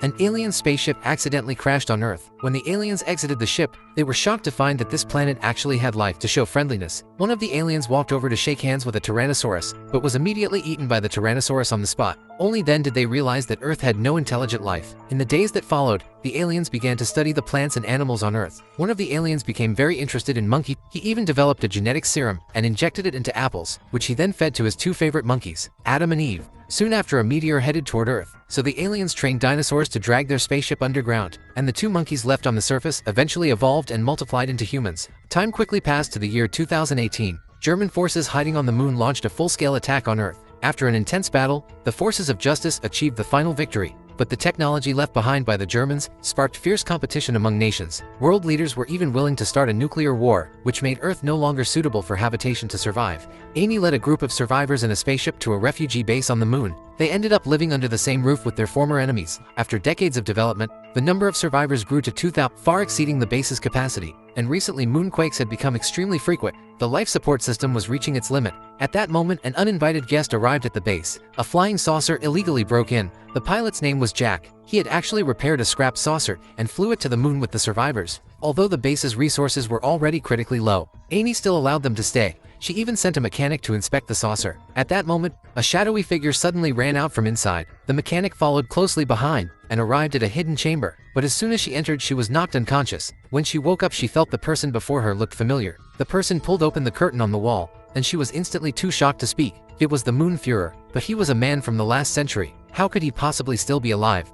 An alien spaceship accidentally crashed on Earth. When the aliens exited the ship, they were shocked to find that this planet actually had life. To show friendliness, one of the aliens walked over to shake hands with a Tyrannosaurus, but was immediately eaten by the Tyrannosaurus on the spot. Only then did they realize that Earth had no intelligent life. In the days that followed, the aliens began to study the plants and animals on Earth. One of the aliens became very interested in monkeys. He even developed a genetic serum and injected it into apples, which he then fed to his two favorite monkeys, Adam and Eve. Soon after, a meteor headed toward Earth, so the aliens trained dinosaurs to drag their spaceship underground, and the two monkeys left on the surface eventually evolved and multiplied into humans. Time quickly passed to the year 2018. German forces hiding on the moon launched a full-scale attack on Earth. After an intense battle, the forces of justice achieved the final victory. But the technology left behind by the Germans sparked fierce competition among nations. World leaders were even willing to start a nuclear war, which made Earth no longer suitable for habitation to survive. Amy led a group of survivors in a spaceship to a refugee base on the moon. They ended up living under the same roof with their former enemies. After decades of development, the number of survivors grew to 2,000, far exceeding the base's capacity. And recently, moonquakes had become extremely frequent. The life support system was reaching its limit. At that moment, an uninvited guest arrived at the base. A flying saucer illegally broke in. The pilot's name was Jack. He had actually repaired a scrapped saucer and flew it to the moon with the survivors. Although the base's resources were already critically low, Amy still allowed them to stay. She even sent a mechanic to inspect the saucer. At that moment, a shadowy figure suddenly ran out from inside. The mechanic followed closely behind and arrived at a hidden chamber. But as soon as she entered, she was knocked unconscious. When she woke up, she felt the person before her looked familiar. The person pulled open the curtain on the wall, and she was instantly too shocked to speak. It was the Moon Führer, but he was a man from the last century. How could he possibly still be alive?